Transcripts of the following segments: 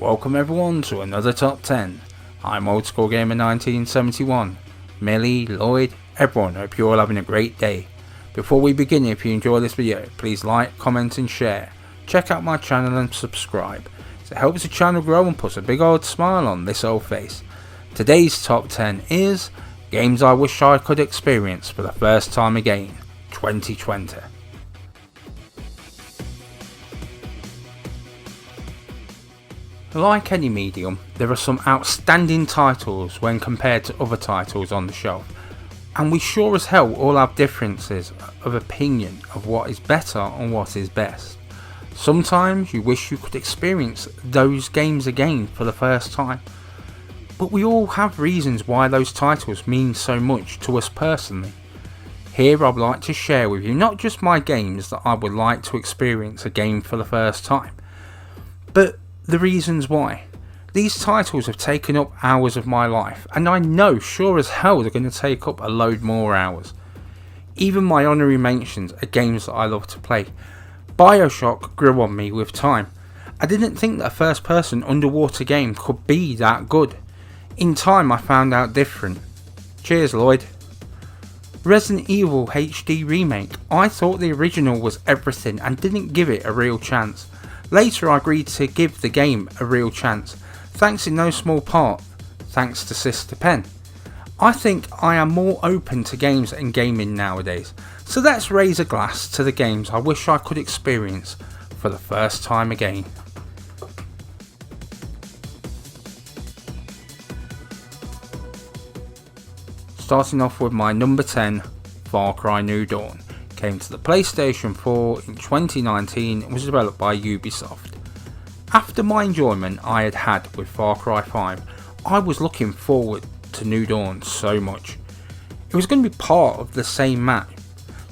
Welcome everyone to another top 10. I'm Old School Gamer 1971. Millie, Lloyd, everyone, hope you're all having a great day. Before we begin, if you enjoy this video, please like, comment and share. Check out my channel and subscribe. It helps the channel grow and puts a big old smile on this old face. Today's top 10 is Games I Wish I Could Experience for the First Time Again, 2020. Like any medium, there are some outstanding titles when compared to other titles on the shelf, and we sure as hell all have differences of opinion of what is better and what is best. Sometimes you wish you could experience those games again for the first time, but we all have reasons why those titles mean so much to us personally. Here I'd like to share with you not just my games that I would like to experience again for the first time, but the reasons why. These titles have taken up hours of my life, and I know sure as hell they're going to take up a load more hours. Even my honorary mentions are games that I love to play. BioShock grew on me with time. I didn't think that a first person underwater game could be that good. In time I found out different. Cheers Lloyd. Resident Evil HD Remake. I thought the original was everything and didn't give it a real chance. Later I agreed to give the game a real chance, thanks in no small part, thanks to Sister Pen. I think I am more open to games and gaming nowadays, so let's raise a glass to the games I wish I could experience for the first time again. Starting off with my number 10, Far Cry New Dawn. Came to the PlayStation 4 in 2019 and was developed by Ubisoft. After my enjoyment I had had with Far Cry 5, I was looking forward to New Dawn so much. It was going to be part of the same map,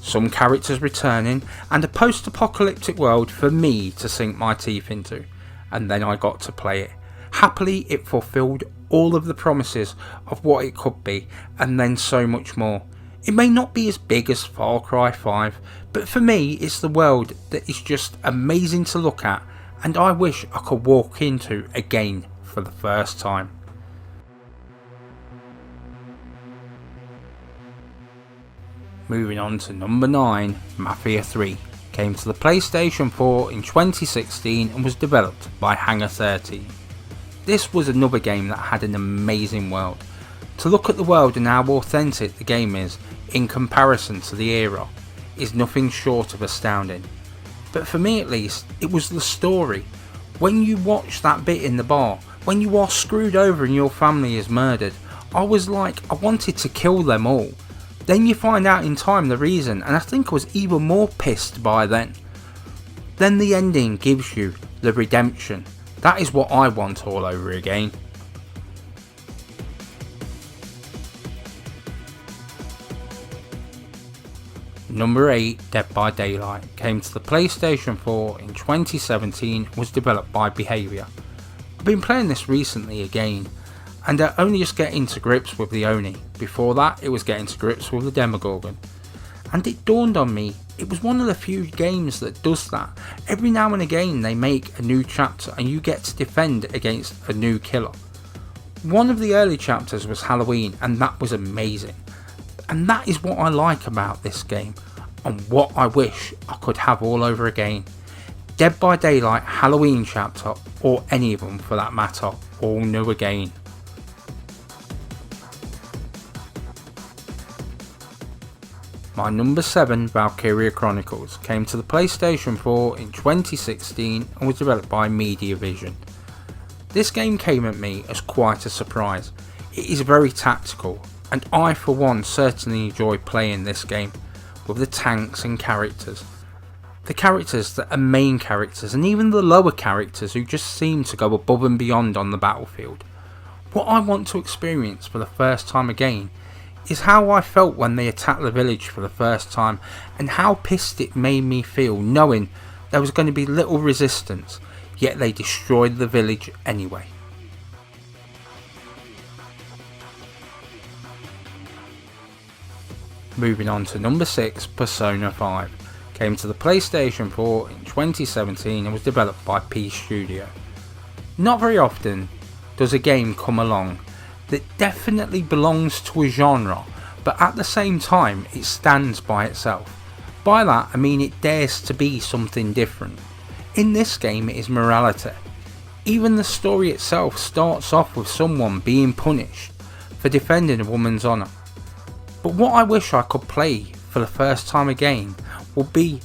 some characters returning and a post-apocalyptic world for me to sink my teeth into, and then I got to play it. Happily it fulfilled all of the promises of what it could be and then so much more. It may not be as big as Far Cry 5, but for me it's the world that is just amazing to look at and I wish I could walk into again for the first time. Moving on to number 9, Mafia 3. Came to the PlayStation 4 in 2016 and was developed by Hangar 13. This was another game that had an amazing world. To look at the world and how authentic the game is in comparison to the era is nothing short of astounding. But for me at least, it was the story. When you watch that bit in the bar, when you are screwed over and your family is murdered, I was like, I wanted to kill them all. Then you find out in time the reason, and I think I was even more pissed by then. Then the ending gives you the redemption. That is what I want all over again. Number 8, Dead by Daylight. Came to the PlayStation 4 in 2017 and was developed by Behaviour. I've been playing this recently again, and I only just getting to grips with the Oni. Before that it was getting to grips with the Demogorgon. And it dawned on me, it was one of the few games that does that. Every now and again they make a new chapter and you get to defend against a new killer. One of the early chapters was Halloween and that was amazing. And that is what I like about this game, and what I wish I could have all over again. Dead by Daylight, Halloween chapter, or any of them for that matter, all new again. My number 7, Valkyria Chronicles, came to the PlayStation 4 in 2016 and was developed by Media Vision. This game came at me as quite a surprise. It is very tactical, and I for one certainly enjoy playing this game with the tanks and characters. The characters that are main characters and even the lower characters who just seem to go above and beyond on the battlefield. What I want to experience for the first time again is how I felt when they attacked the village for the first time and how pissed it made me feel knowing there was going to be little resistance, yet they destroyed the village anyway. Moving on to number 6, Persona 5. Came to the PlayStation 4 in 2017 and was developed by P Studio. Not very often does a game come along that definitely belongs to a genre, but at the same time it stands by itself. By that I mean it dares to be something different. In this game it is morality. Even the story itself starts off with someone being punished for defending a woman's honour. But what I wish I could play for the first time again would be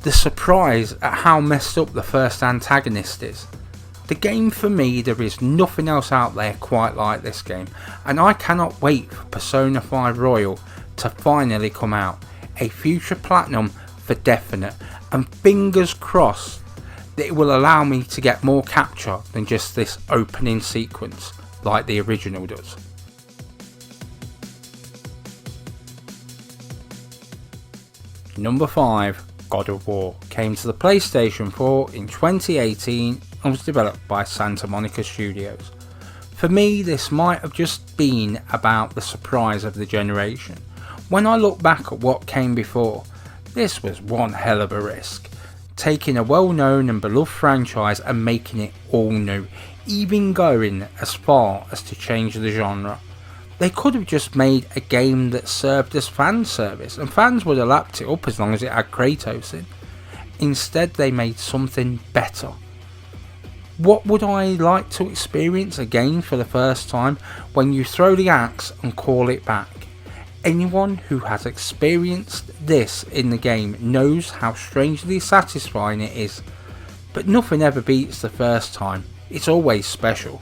the surprise at how messed up the first antagonist is. The game, for me, there is nothing else out there quite like this game, and I cannot wait for Persona 5 Royal to finally come out. A future platinum for definite, and fingers crossed that it will allow me to get more capture than just this opening sequence like the original does. Number 5, God of War, came to the PlayStation 4 in 2018 and was developed by Santa Monica Studios. For me, this might have just been about the surprise of the generation. When I look back at what came before, this was one hell of a risk. Taking a well-known and beloved franchise and making it all new, even going as far as to change the genre. They could have just made a game that served as fan service and fans would have lapped it up as long as it had Kratos in. Instead they made something better. What would I like to experience again for the first time? When you throw the axe and call it back. Anyone who has experienced this in the game knows how strangely satisfying it is. But nothing ever beats the first time. It's always special.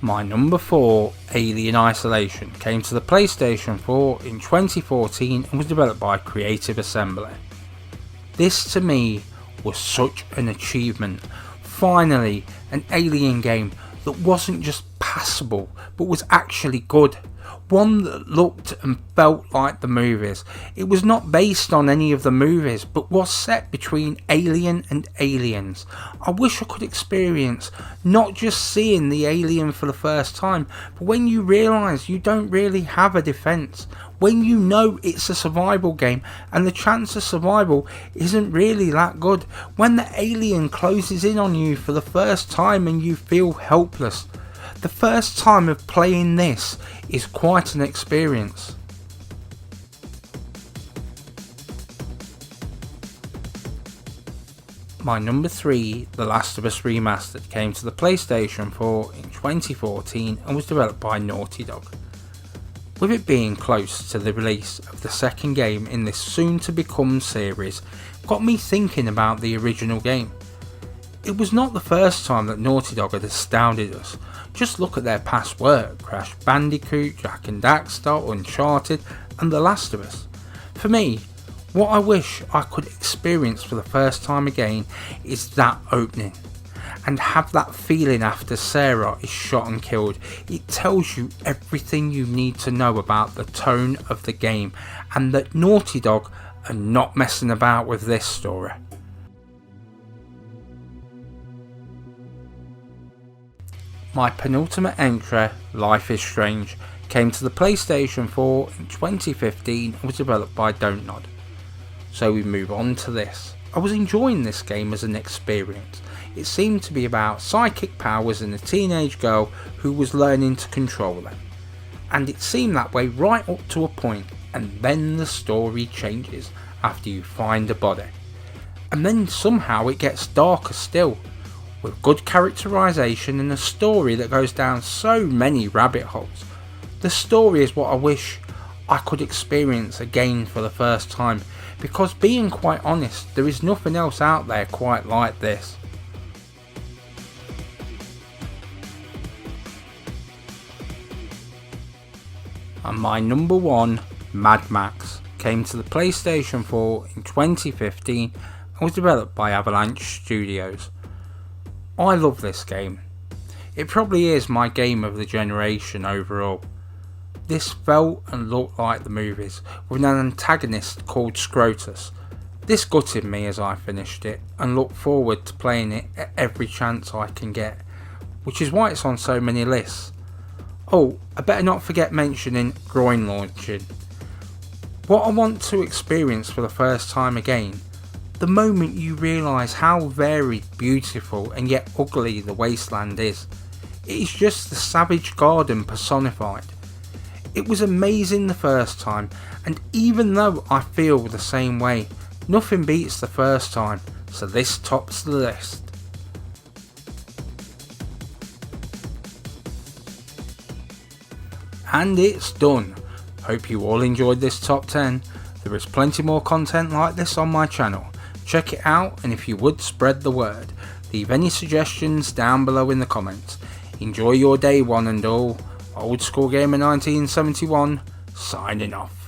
My number 4, Alien Isolation, came to the PlayStation 4 in 2014 and was developed by Creative Assembly. This to me was such an achievement. Finally, an Alien game that wasn't just passable but was actually good. One that looked and felt like the movies. It was not based on any of the movies but was set between Alien and Aliens. I wish I could experience not just seeing the alien for the first time, but when you realise you don't really have a defence. When you know it's a survival game and the chance of survival isn't really that good. When the alien closes in on you for the first time and you feel helpless. The first time of playing this is quite an experience. My number 3, The Last of Us Remastered, came to the PlayStation 4 in 2014 and was developed by Naughty Dog. With it being close to the release of the second game in this soon to become series, got me thinking about the original game. It was not the first time that Naughty Dog had astounded us. Just look at their past work: Crash Bandicoot, Jak and Daxter, Uncharted and The Last of Us. For me, what I wish I could experience for the first time again is that opening. And have that feeling after Sarah is shot and killed. It tells you everything you need to know about the tone of the game, and that Naughty Dog are not messing about with this story. My penultimate entry, Life is Strange, came to the PlayStation 4 in 2015 and was developed by Don't Nod. So we move on to this. I was enjoying this game as an experience. It seemed to be about psychic powers and a teenage girl who was learning to control them. And it seemed that way right up to a point, and then the story changes after you find a body. And then somehow it gets darker still, with good characterisation and a story that goes down so many rabbit holes. The story is what I wish I could experience again for the first time, because being quite honest, there is nothing else out there quite like this. And my number 1, Mad Max, came to the PlayStation 4 in 2015 and was developed by Avalanche Studios. I love this game. It probably is my game of the generation overall. This felt and looked like the movies, with an antagonist called Scrotus. This gutted me as I finished it, and look forward to playing it at every chance I can get, which is why it's on so many lists. Oh, I better not forget mentioning groin launching. What I want to experience for the first time again The moment you realise how varied, beautiful and yet ugly the wasteland is. It is just the savage garden personified. It was amazing the first time, and even though I feel the same way, nothing beats the first time, so this tops the list. And it's done. Hope you all enjoyed this top 10. There is plenty more content like this on my channel. Check it out, and if you would, spread the word. Leave any suggestions down below in the comments. Enjoy your day one and all. Old School Gamer 1971 signing off.